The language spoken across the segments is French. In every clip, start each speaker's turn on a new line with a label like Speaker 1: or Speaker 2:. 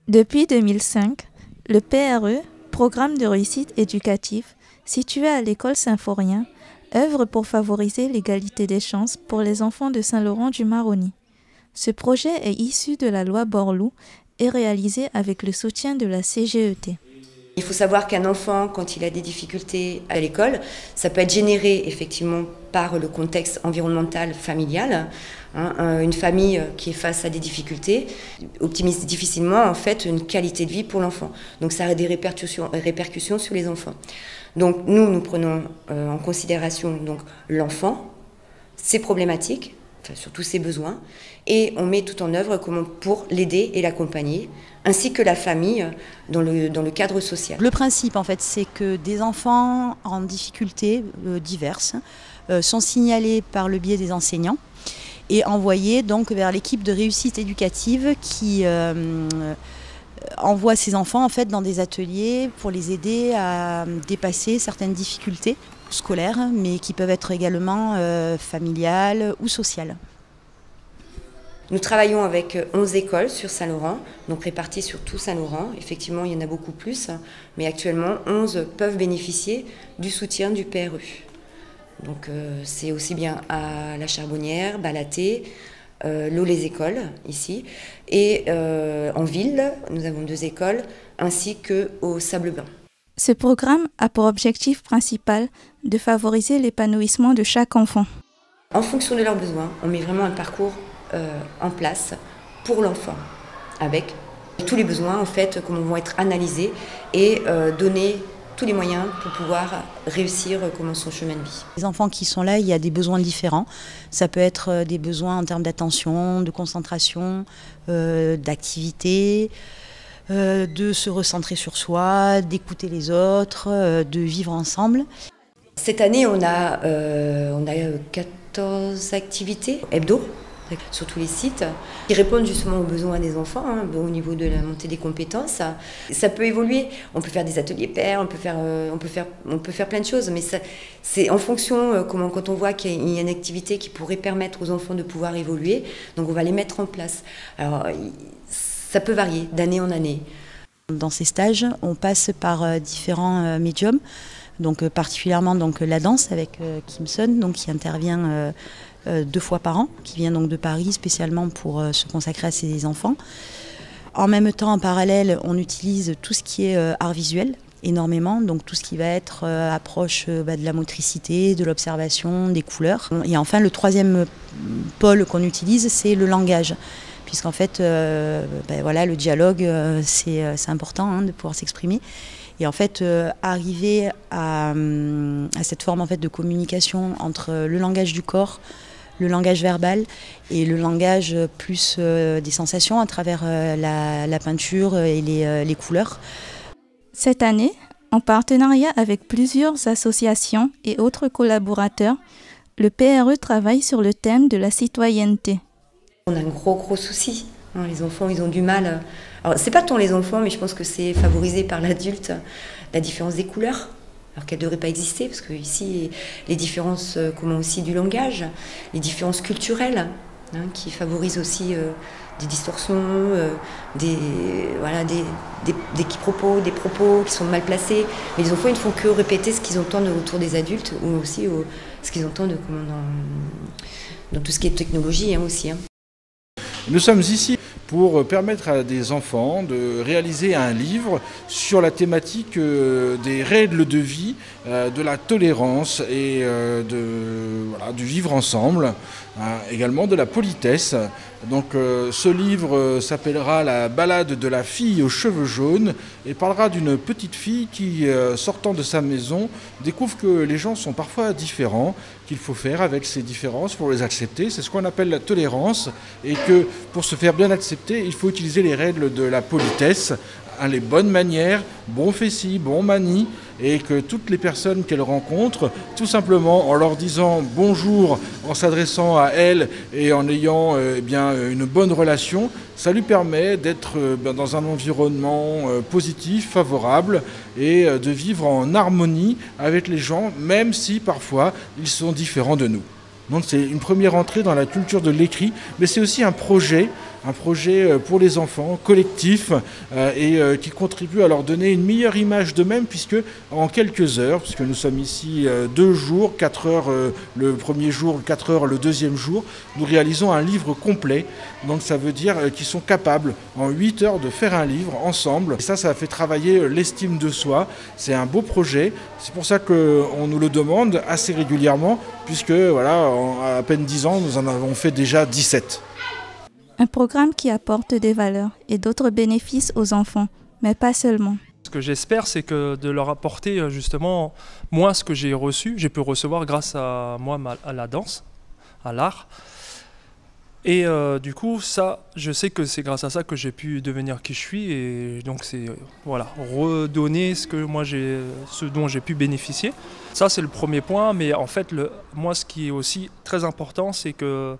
Speaker 1: Depuis 2005, le PRE, Programme de réussite éducative, situé à l'école Symphorien, œuvre pour favoriser l'égalité des chances pour les enfants de Saint-Laurent-du-Maroni. Ce projet est issu de la loi Borloo et réalisé avec le soutien de la CGET.
Speaker 2: Il faut savoir qu'un enfant, quand il a des difficultés à l'école, ça peut être généré effectivement par le contexte environnemental familial. Une famille qui est face à des difficultés optimise difficilement en fait une qualité de vie pour l'enfant. Donc ça a des répercussions sur les enfants. Donc nous prenons en considération donc l'enfant, ses problématiques, surtout ses besoins, et on met tout en œuvre pour l'aider et l'accompagner, ainsi que la famille dans le cadre social.
Speaker 3: Le principe, en fait, c'est que des enfants en difficulté diverses sont signalés par le biais des enseignants et envoyés donc vers l'équipe de réussite éducative qui envoie ces enfants en fait dans des ateliers pour les aider à dépasser certaines difficultés scolaires, mais qui peuvent être également familiales ou sociales.
Speaker 2: Nous travaillons avec 11 écoles sur Saint-Laurent, donc réparties sur tout Saint-Laurent. Effectivement, il y en a beaucoup plus, mais actuellement, 11 peuvent bénéficier du soutien du PRE. Donc c'est aussi bien à La Charbonnière, Ballaté, les écoles ici, et en ville, nous avons 2 écoles, ainsi qu'au Sable Blanc.
Speaker 1: Ce programme a pour objectif principal de favoriser l'épanouissement de chaque enfant.
Speaker 2: En fonction de leurs besoins, on met vraiment un parcours en place pour l'enfant, avec tous les besoins en fait, comment vont être analysés et donner tous les moyens pour pouvoir réussir son chemin de vie.
Speaker 3: Les enfants qui sont là, il y a des besoins différents. Ça peut être des besoins en termes d'attention, de concentration, d'activité, de se recentrer sur soi, d'écouter les autres, de vivre ensemble.
Speaker 2: Cette année, on a 14 activités hebdo sur tous les sites, qui répondent justement aux besoins des enfants, au niveau de la montée des compétences. Ça peut évoluer, on peut faire des ateliers pairs, on peut faire plein de choses, mais c'est en fonction, quand on voit qu'il y a une activité qui pourrait permettre aux enfants de pouvoir évoluer, donc on va les mettre en place. Alors, ça peut varier d'année en année.
Speaker 3: Dans ces stages, on passe par différents médiums, donc particulièrement la danse avec Kim Sun, donc qui intervient 2 fois par an, qui vient donc de Paris spécialement pour se consacrer à ses enfants. En même temps, en parallèle, on utilise tout ce qui est art visuel, énormément, donc tout ce qui va être approche de la motricité, de l'observation, des couleurs. Et enfin, le 3e pôle qu'on utilise, c'est le langage, puisqu'en fait, le dialogue, c'est important de pouvoir s'exprimer. Et en fait, arriver à cette forme en fait, de communication entre le langage du corps, le langage verbal et le langage plus des sensations à travers la peinture et les couleurs.
Speaker 1: Cette année, en partenariat avec plusieurs associations et autres collaborateurs, le PRE travaille sur le thème de la citoyenneté.
Speaker 2: On a un gros souci. Les enfants, ils ont du mal. Alors, c'est pas tant les enfants, mais je pense que c'est favorisé par l'adulte, la différence des couleurs. Alors qu'elle ne devrait pas exister, parce que ici, les différences aussi du langage, les différences culturelles, qui favorisent aussi des distorsions, des quiproquos, des propos qui sont mal placés. Mais les enfants, ils ne font que répéter ce qu'ils entendent autour des adultes, ou aussi ce qu'ils entendent dans tout ce qui est technologie aussi.
Speaker 4: Nous sommes ici pour permettre à des enfants de réaliser un livre sur la thématique des règles de vie, de la tolérance et du vivre ensemble, également de la politesse. Donc ce livre s'appellera La balade de la fille aux cheveux jaunes et parlera d'une petite fille qui, sortant de sa maison, découvre que les gens sont parfois différents, qu'il faut faire avec ces différences pour les accepter. C'est ce qu'on appelle la tolérance et que pour se faire bien accepter, il faut utiliser les règles de la politesse, les bonnes manières, bon fessier, bon manie, et que toutes les personnes qu'elle rencontre, tout simplement en leur disant bonjour, en s'adressant à elle et en ayant une bonne relation, ça lui permet d'être dans un environnement positif, favorable et de vivre en harmonie avec les gens, même si parfois ils sont différents de nous. Donc c'est une première entrée dans la culture de l'écrit, mais c'est aussi un projet un projet pour les enfants, collectif, et qui contribue à leur donner une meilleure image d'eux-mêmes, puisque en quelques heures, puisque nous sommes ici 2 jours, 4 heures le premier jour, 4 heures le deuxième jour, nous réalisons un livre complet. Donc ça veut dire qu'ils sont capables en 8 heures de faire un livre ensemble. Et ça fait travailler l'estime de soi. C'est un beau projet. C'est pour ça qu'on nous le demande assez régulièrement, puisque voilà, en à peine 10 ans, nous en avons fait déjà 17.
Speaker 1: Un programme qui apporte des valeurs et d'autres bénéfices aux enfants, mais pas seulement.
Speaker 5: Ce que j'espère, c'est que de leur apporter justement, moi, ce que j'ai reçu, j'ai pu recevoir grâce à moi, à la danse, à l'art. Et du coup, ça, je sais que c'est grâce à ça que j'ai pu devenir qui je suis. Et donc, c'est voilà, redonner ce dont j'ai pu bénéficier. Ça, c'est le premier point. Mais en fait, moi, ce qui est aussi très important, c'est que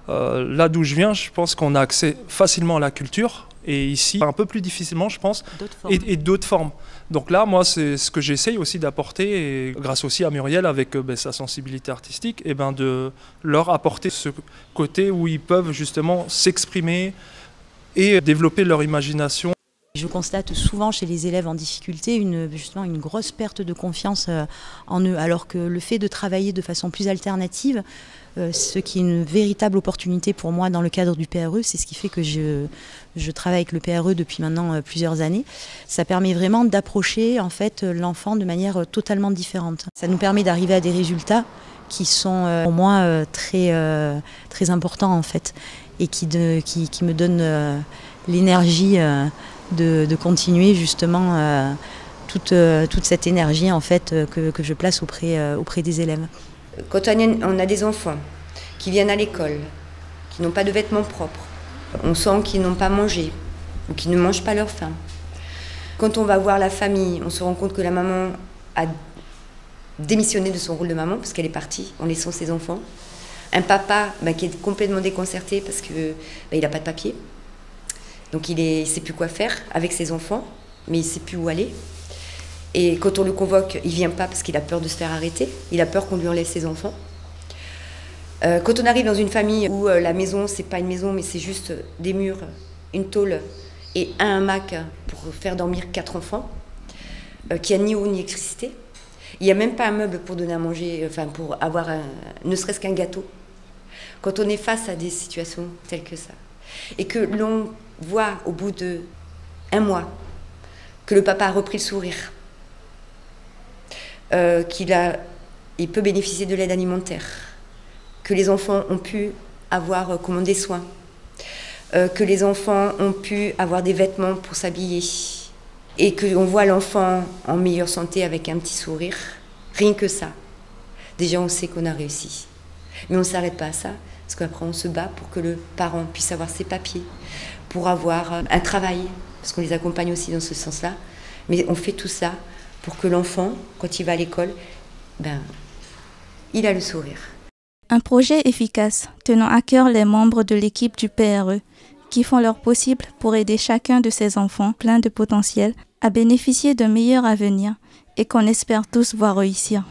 Speaker 5: là d'où je viens, je pense qu'on a accès facilement à la culture. Et ici, un peu plus difficilement, je pense, et d'autres formes. Donc là, moi, c'est ce que j'essaye aussi d'apporter, et grâce aussi à Muriel, avec sa sensibilité artistique, et de leur apporter ce côté où ils peuvent justement s'exprimer et développer leur imagination.
Speaker 3: Je constate souvent chez les élèves en difficulté justement une grosse perte de confiance en eux, alors que le fait de travailler de façon plus alternative, ce qui est une véritable opportunité pour moi dans le cadre du PRE, c'est ce qui fait que je travaille avec le PRE depuis maintenant plusieurs années. Ça permet vraiment d'approcher en fait l'enfant de manière totalement différente. Ça nous permet d'arriver à des résultats qui sont pour moi très importants en fait, et qui me donnent l'énergie de continuer justement toute cette énergie en fait que je place auprès des élèves.
Speaker 2: Quand on a des enfants qui viennent à l'école, qui n'ont pas de vêtements propres, on sent qu'ils n'ont pas mangé ou qu'ils ne mangent pas leur faim. Quand on va voir la famille, on se rend compte que la maman a démissionné de son rôle de maman parce qu'elle est partie en laissant ses enfants. Un papa qui est complètement déconcerté parce qu'il n'a pas de papier. Donc il ne sait plus quoi faire avec ses enfants, mais il ne sait plus où aller. Et quand on le convoque, il ne vient pas parce qu'il a peur de se faire arrêter. Il a peur qu'on lui enlève ses enfants. Quand on arrive dans une famille où la maison, ce n'est pas une maison, mais c'est juste des murs, une tôle et un hamac pour faire dormir 4 enfants, qui a ni eau ni électricité. Il n'y a même pas un meuble pour donner à manger, pour avoir ne serait-ce qu'un gâteau. Quand on est face à des situations telles que ça, et que l'on voit au bout d'1 mois que le papa a repris le sourire, il peut bénéficier de l'aide alimentaire, que les enfants ont pu avoir des soins, que les enfants ont pu avoir des vêtements pour s'habiller, et qu'on voit l'enfant en meilleure santé avec un petit sourire, rien que ça, déjà on sait qu'on a réussi. Mais on ne s'arrête pas à ça, parce qu'après on se bat pour que le parent puisse avoir ses papiers, pour avoir un travail, parce qu'on les accompagne aussi dans ce sens-là. Mais on fait tout ça pour que l'enfant, quand il va à l'école, il a le sourire.
Speaker 1: Un projet efficace tenant à cœur les membres de l'équipe du PRE qui font leur possible pour aider chacun de ces enfants pleins de potentiel à bénéficier d'un meilleur avenir et qu'on espère tous voir réussir.